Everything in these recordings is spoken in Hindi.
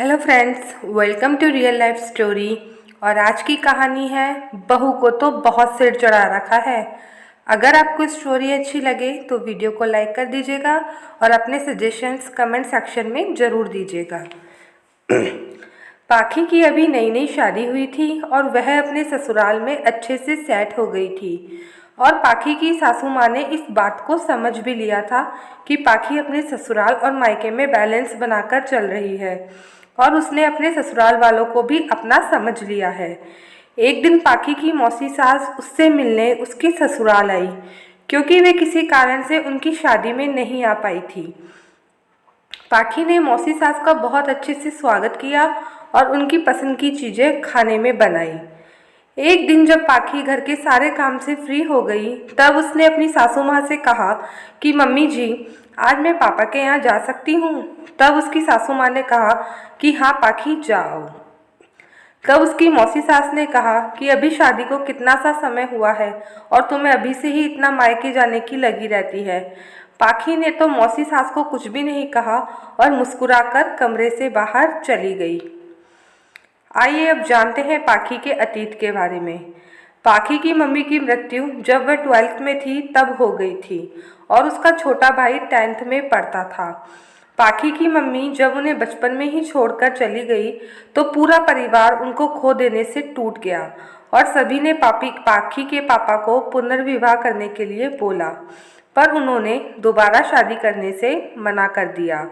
Hello friends, welcome to real life story. और आज की कहानी है बहू को तो बहुत सिर चढ़ा रखा है। अगर आपको स्टोरी अच्छी लगे तो वीडियो को लाइक कर दीजिएगा और अपने सजेशंस कमेंट सेक्शन में ज़रूर दीजिएगा। पाखी की अभी नई नई शादी हुई थी और वह अपने ससुराल में अच्छे से सेट हो गई थी। और पाखी की सासू माँ ने इस बात को समझ भी लिया था कि पाखी अपने ससुराल और मायके में बैलेंस बनाकर चल रही है और उसने अपने ससुराल वालों को भी अपना समझ लिया है। एक दिन पाखी की मौसी सास उससे मिलने उसके ससुराल आई, क्योंकि वे किसी कारण से उनकी शादी में नहीं आ पाई थी। पाखी ने मौसी सास का बहुत अच्छे से स्वागत किया और उनकी पसंद की चीज़ें खाने में बनाई। एक दिन जब पाखी घर के सारे काम से फ्री हो गई, तब उसने अपनी सासू माँ से कहा कि मम्मी जी, आज मैं पापा के यहाँ जा सकती हूँ। तब उसकी सासू माँ ने कहा कि हाँ पाखी, जाओ। तब उसकी मौसी सास ने कहा कि अभी शादी को कितना सा समय हुआ है और तुम्हें अभी से ही इतना मायके जाने की लगी रहती है। पाखी ने तो मौसी सास को कुछ भी नहीं कहा और मुस्कुराकर कमरे से बाहर चली गई। आइए अब जानते हैं पाखी के अतीत के बारे में। पाखी की मम्मी की मृत्यु जब वह 12th में थी तब हो गई थी और उसका छोटा भाई 10th में पढ़ता था। पाखी की मम्मी जब उन्हें बचपन में ही छोड़कर चली गई तो पूरा परिवार उनको खो देने से टूट गया और सभी ने पाखी के पापा को पुनर्विवाह करने के लिए बोला, पर उन्होंने दोबारा शादी करने से मना कर दिया।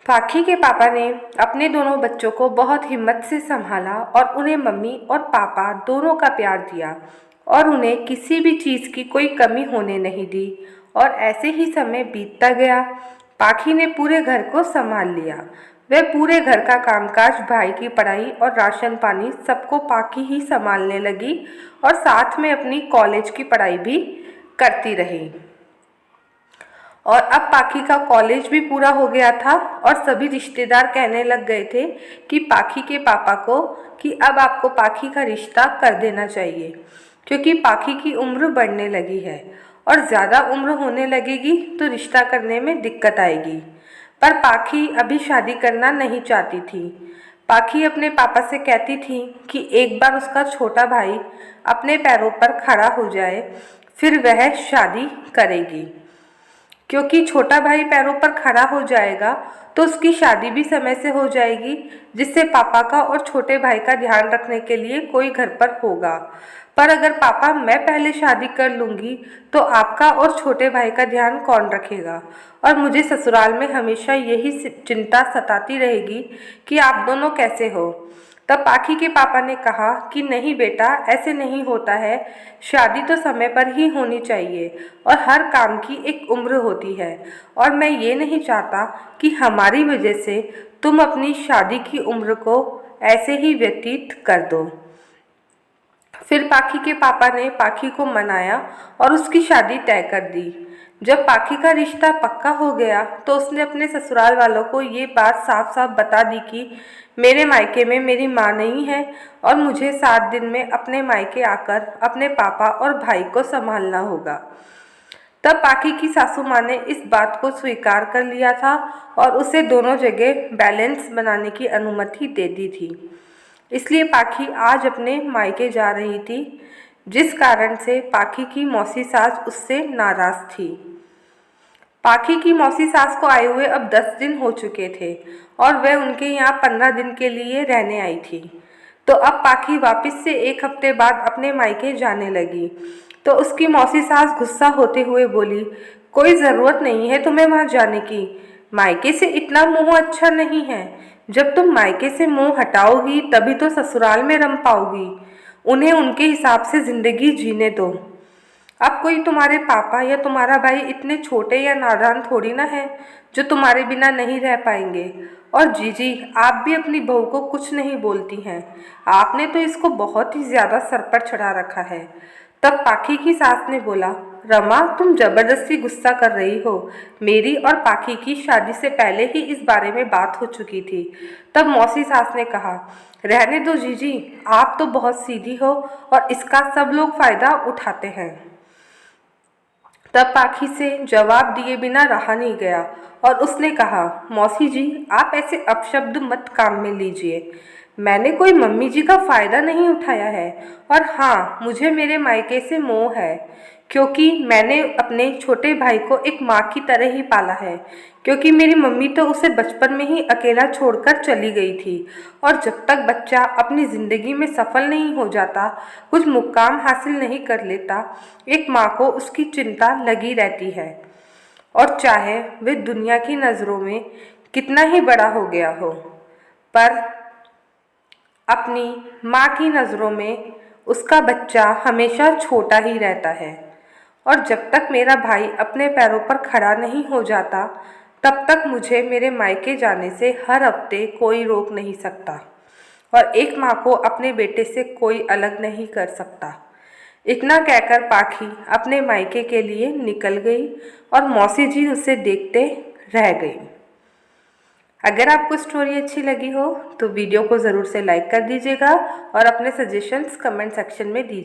पाखी के पापा ने अपने दोनों बच्चों को बहुत हिम्मत से संभाला और उन्हें मम्मी और पापा दोनों का प्यार दिया और उन्हें किसी भी चीज़ की कोई कमी होने नहीं दी। और ऐसे ही समय बीतता गया। पाखी ने पूरे घर को संभाल लिया। वह पूरे घर का कामकाज, भाई की पढ़ाई और राशन पानी सबको पाखी ही संभालने लगी और साथ में अपनी कॉलेज की पढ़ाई भी करती रही। और अब पाखी का कॉलेज भी पूरा हो गया था और सभी रिश्तेदार कहने लग गए थे कि पाखी के पापा को कि अब आपको पाखी का रिश्ता कर देना चाहिए, क्योंकि पाखी की उम्र बढ़ने लगी है और ज़्यादा उम्र होने लगेगी तो रिश्ता करने में दिक्कत आएगी। पर पाखी अभी शादी करना नहीं चाहती थी। पाखी अपने पापा से कहती थी कि एक बार उसका छोटा भाई अपने पैरों पर खड़ा हो जाए, फिर वह शादी करेगी। क्योंकि छोटा भाई पैरों पर खड़ा हो जाएगा तो उसकी शादी भी समय से हो जाएगी, जिससे पापा का और छोटे भाई का ध्यान रखने के लिए कोई घर पर होगा। पर अगर पापा मैं पहले शादी कर लूँगी तो आपका और छोटे भाई का ध्यान कौन रखेगा, और मुझे ससुराल में हमेशा यही चिंता सताती रहेगी कि आप दोनों कैसे हो। तब पाखी के पापा ने कहा कि नहीं बेटा, ऐसे नहीं होता है। शादी तो समय पर ही होनी चाहिए और हर काम की एक उम्र होती है, और मैं ये नहीं चाहता कि हमारी वजह से तुम अपनी शादी की उम्र को ऐसे ही व्यतीत कर दो। फिर पाखी के पापा ने पाखी को मनाया और उसकी शादी तय कर दी। जब पाखी का रिश्ता पक्का हो गया तो उसने अपने ससुराल वालों को ये बात साफ साफ बता दी कि मेरे मायके में मेरी माँ नहीं है और मुझे 7 दिन में अपने मायके आकर अपने पापा और भाई को संभालना होगा। तब पाखी की सासू माँ ने इस बात को स्वीकार कर लिया था और उसे दोनों जगह बैलेंस बनाने की अनुमति दे दी थी। इसलिए पाखी आज अपने मायके जा रही थी, जिस कारण से पाखी की मौसी सास उससे नाराज थी। पाखी की मौसी सास को आए हुए अब 10 दिन हो चुके थे और वह उनके यहाँ 15 दिन के लिए रहने आई थी। तो अब पाखी वापस से 1 हफ्ते बाद अपने मायके जाने लगी। तो उसकी मौसी सास गुस्सा होते हुए बोली, कोई ज़रूरत नहीं है तुम्हें वहाँ जाने की। मायके से इतना मोह अच्छा नहीं है। जब तुम मायके से मोह हटाओगी तभी तो ससुराल में रम पाओगी। उन्हें उनके हिसाब से ज़िंदगी जीने दो। अब कोई तुम्हारे पापा या तुम्हारा भाई इतने छोटे या नादान थोड़ी ना है जो तुम्हारे बिना नहीं रह पाएंगे। और जीजी, आप भी अपनी बहू को कुछ नहीं बोलती हैं। आपने तो इसको बहुत ही ज़्यादा सर पर चढ़ा रखा है। तब पाखी की सास ने बोला, रमा, तुम जबरदस्ती गुस्सा कर रही हो। मेरी और पाखी की शादी से पहले ही इस बारे में बात हो चुकी थी। तब मौसी सास ने कहा, रहने दो जीजी, आप तो बहुत सीधी हो और इसका सब लोग फ़ायदा उठाते हैं। तब पाखी से जवाब दिए बिना रहा नहीं गया और उसने कहा, मौसी जी, आप ऐसे अपशब्द मत काम में लीजिए। मैंने कोई मम्मी जी का फ़ायदा नहीं उठाया है। और हाँ, मुझे मेरे मायके से मोह है, क्योंकि मैंने अपने छोटे भाई को एक माँ की तरह ही पाला है। क्योंकि मेरी मम्मी तो उसे बचपन में ही अकेला छोड़कर चली गई थी, और जब तक बच्चा अपनी ज़िंदगी में सफल नहीं हो जाता, कुछ मुकाम हासिल नहीं कर लेता, एक माँ को उसकी चिंता लगी रहती है। और चाहे वह दुनिया की नज़रों में कितना ही बड़ा हो गया हो, पर अपनी माँ की नज़रों में उसका बच्चा हमेशा छोटा ही रहता है। और जब तक मेरा भाई अपने पैरों पर खड़ा नहीं हो जाता, तब तक मुझे मेरे मायके जाने से हर हफ्ते कोई रोक नहीं सकता, और एक माँ को अपने बेटे से कोई अलग नहीं कर सकता। इतना कहकर पाखी अपने मायके के लिए निकल गई और मौसी जी उसे देखते रह गई। अगर आपको स्टोरी अच्छी लगी हो तो वीडियो को ज़रूर से लाइक कर दीजिएगा और अपने सजेशंस कमेंट सेक्शन में दीजिए।